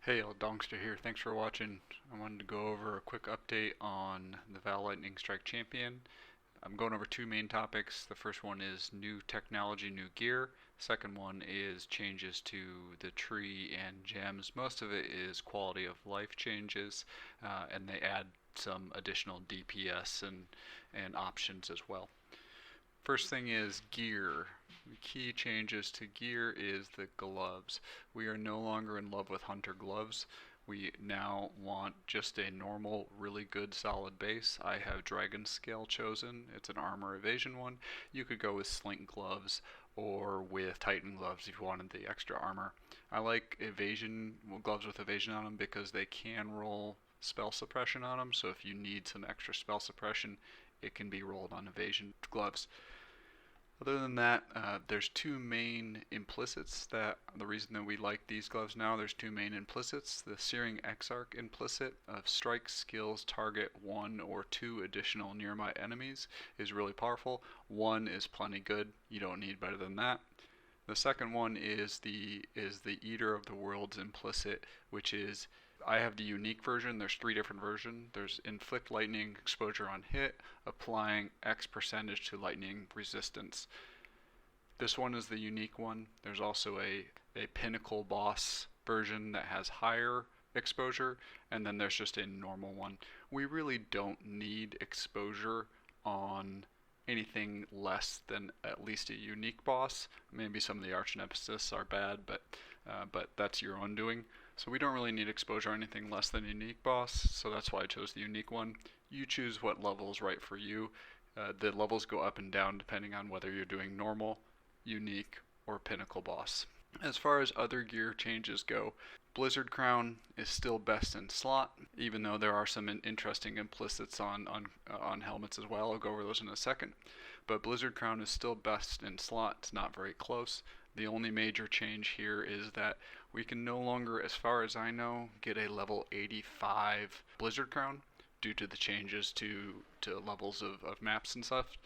Hey, Old Dongster here. Thanks for watching. I wanted to go over a quick update on the Val Lightning Strike Champion. I'm going over two main topics. The first one is new technology, new gear. Second one is changes to the tree and gems. Most of it is quality of life changes, and they add some additional DPS and options as well. First thing is gear. The key changes to gear is the gloves. We are no longer in love with hunter gloves. We now want just a normal, really good solid base. I have Dragon Scale chosen. It's an armor evasion one. You could go with Slink gloves or with Titan gloves if you wanted the extra armor. I like evasion gloves with evasion on them because they can roll spell suppression on them. So if you need some extra spell suppression, it can be rolled on evasion gloves. Other than that, there's two main implicits that the reason that we like these gloves now, there's two main implicits. The Searing Exarch implicit of strike skills target one or two additional nearby enemies is really powerful. One is plenty good. You don't need better than that. The second one is the Eater of the Worlds implicit, which is I have the unique version. There's three different versions. There's inflict lightning exposure on hit, applying X percentage to lightning resistance. This one is the unique one. There's also a pinnacle boss version that has higher exposure, and then there's just a normal one. We really don't need exposure on anything less than at least a unique boss. Maybe some of the arch nemesis are bad, but that's your own doing. So we don't really need exposure on anything less than a unique boss, so that's why I chose the unique one. You choose what level is right for you. The levels go up and down depending on whether you're doing normal, unique, or pinnacle boss. As far as other gear changes go, Blizzard Crown is still best in slot, even though there are some interesting implicits on helmets as well. I'll go over those in a second. But Blizzard Crown is still best in slot. It's not very close. The only major change here is that we can no longer, as far as I know, get a level 85 Blizzard Crown due to the changes to levels of maps and stuff.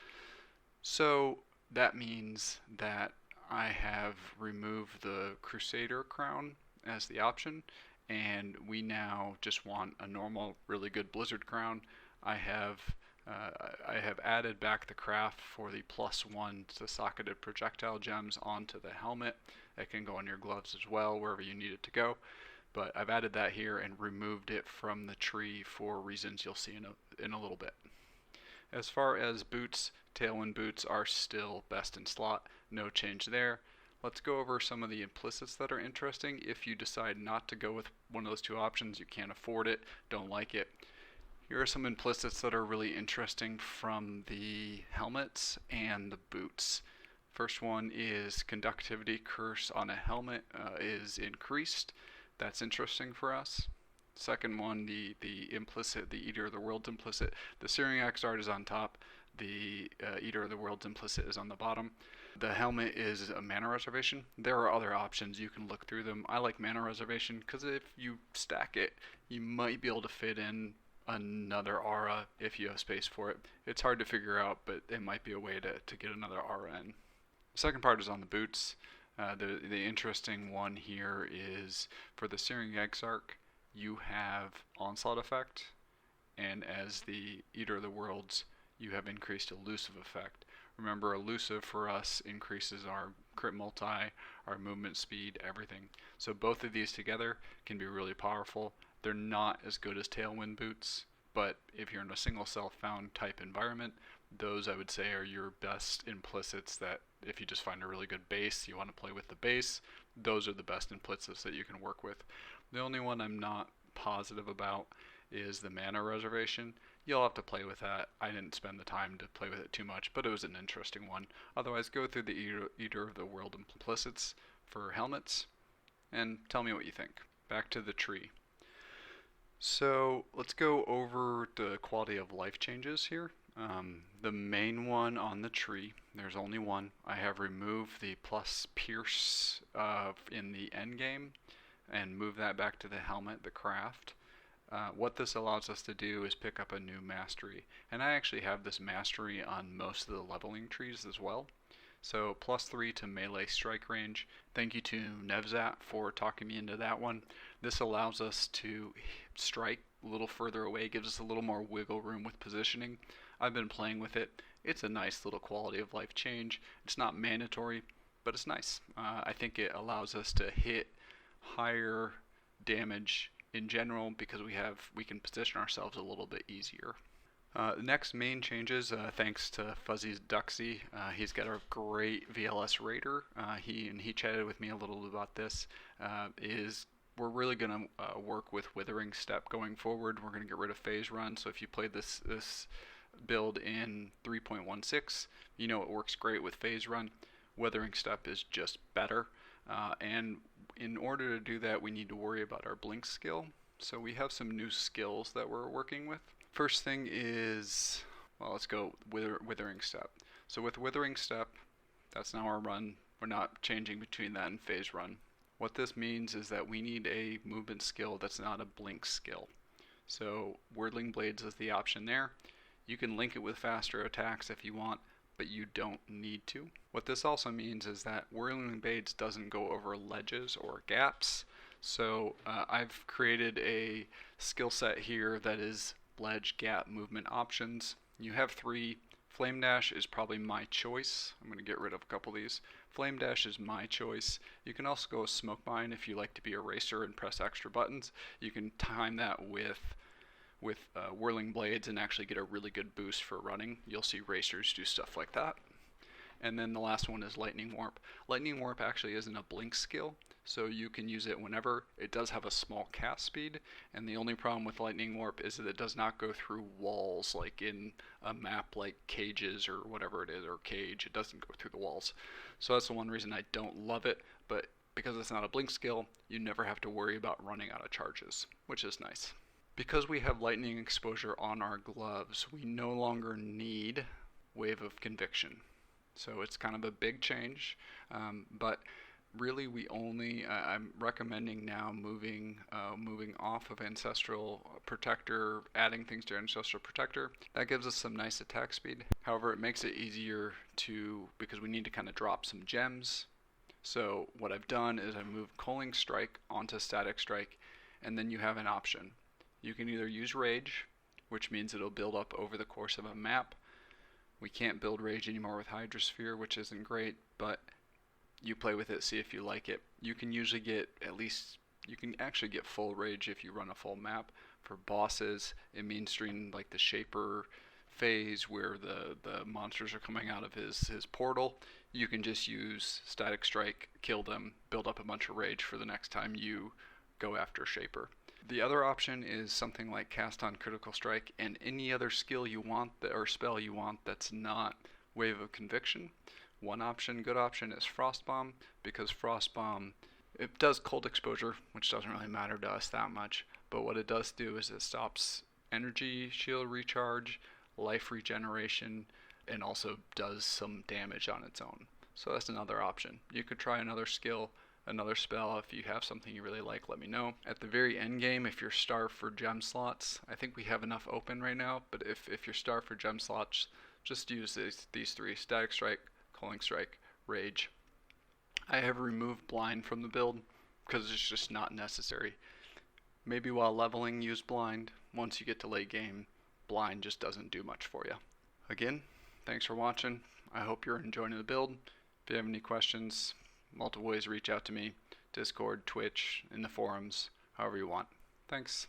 So that means that I have removed the Crusader Crown as the option, and we now just want a normal, really good Blizzard Crown. I have added back the craft for the +1 to socketed projectile gems onto the helmet. It can go on your gloves as well, wherever you need it to go. But I've added that here and removed it from the tree for reasons you'll see in a little bit. As far as boots, Tailwind boots are still best in slot. No change there. Let's go over some of the implicits that are interesting. If you decide not to go with one of those two options, you can't afford it, don't like it. Here are some implicits that are really interesting from the helmets and the boots. First one is conductivity curse on a helmet is increased. That's interesting for us. Second one, the implicit, the Eater of the Worlds implicit. The Searing Exarch is on top. The Eater of the Worlds implicit is on the bottom. The helmet is a mana reservation. There are other options. You can look through them. I like mana reservation because if you stack it, you might be able to fit in another aura if you have space for it. It's hard to figure out, but it might be a way to get another aura in. The second part is on the boots. The interesting one here is for the Searing Exarch, you have Onslaught effect, and as the Eater of the Worlds, you have increased Elusive effect. Remember, Elusive for us increases our crit multi, our movement speed, everything. So both of these together can be really powerful. They're not as good as Tailwind boots, but if you're in a single self-found type environment, those I would say are your best implicits that if you just find a really good base, you want to play with the base, those are the best implicits that you can work with. The only one I'm not positive about is the mana reservation. You'll have to play with that. I didn't spend the time to play with it too much, but it was an interesting one. Otherwise, go through the Eater of the World implicits for helmets and tell me what you think. Back to the tree. So let's go over the quality of life changes here. The main one on the tree, there's only one. I have removed the plus pierce in the end game and move that back to the helmet, the craft. What this allows us to do is pick up a new mastery, and I actually have this mastery on most of the leveling trees as well. So +3 to melee strike range. Thank you to Nevzat for talking me into that one. This allows us to strike a little further away, gives us a little more wiggle room with positioning. I've been playing with it. It's a nice little quality of life change. It's not mandatory, but it's nice. I think it allows us to hit higher damage in general because we can position ourselves a little bit easier. The next main changes, thanks to Fuzzy's Duxie, he's got a great VLS Raider. He chatted with me a little about this. Is we're really going to work with Withering Step going forward. We're going to get rid of Phase Run. So if you played this build in 3.16, you know it works great with Phase Run. Withering Step is just better. And in order to do that, we need to worry about our blink skill. So we have some new skills that we're working with. First thing is, well, let's go Withering Step. So with Withering Step, that's now our run. We're not changing between that and Phase Run. What this means is that we need a movement skill that's not a blink skill. So Whirling Blades is the option there. You can link it with faster attacks if you want, but you don't need to. What this also means is that Whirling Blades doesn't go over ledges or gaps. So I've created a skill set here that is ledge gap movement options. You have 3. Flame Dash is probably my choice. I'm going to get rid of a couple of these. Flame Dash is my choice. You can also go with Smoke Mine if you like to be a racer and press extra buttons. You can time that with Whirling Blades and actually get a really good boost for running. You'll see racers do stuff like that. And then the last one is Lightning Warp. Lightning Warp actually isn't a blink skill, so you can use it whenever. It does have a small cast speed, and the only problem with Lightning Warp is that it does not go through walls like in a map like Cages or whatever it is, or Cage. It doesn't go through the walls. So that's the one reason I don't love it, but because it's not a blink skill, you never have to worry about running out of charges, which is nice. Because we have lightning exposure on our gloves, we no longer need Wave of Conviction. So it's kind of a big change, but really I'm recommending now moving off of Ancestral Protector, adding things to Ancestral Protector. That gives us some nice attack speed. However, it makes it easier because we need to kind of drop some gems. So what I've done is I moved Culling Strike onto Static Strike, and then you have an option. You can either use Rage, which means it'll build up over the course of a map. We can't build Rage anymore with Hydrosphere, which isn't great, but you play with it, see if you like it. You can usually get you can actually get full Rage if you run a full map. For bosses, it means during like the Shaper phase where the monsters are coming out of his portal, you can just use Static Strike, kill them, build up a bunch of Rage for the next time you go after Shaper. The other option is something like Cast on Critical Strike and any other skill you want or spell you want that's not Wave of Conviction. One option, good option, is Frost Bomb, because Frost Bomb, it does cold exposure, which doesn't really matter to us that much, but what it does do is it stops energy shield recharge, life regeneration, and also does some damage on its own. So that's another option. You could try another skill, another spell. If you have something you really like, let me know. At the very end game, if you're starved for gem slots, I think we have enough open right now, but if you're starved for gem slots, just use these 3: Static Strike, Culling Strike, Rage. I have removed Blind from the build because it's just not necessary. Maybe while leveling, use Blind. Once you get to late game, Blind just doesn't do much for you. Again, thanks for watching. I hope you're enjoying the build. If you have any questions, multiple ways to reach out to me: Discord, Twitch, in the forums, however you want. Thanks.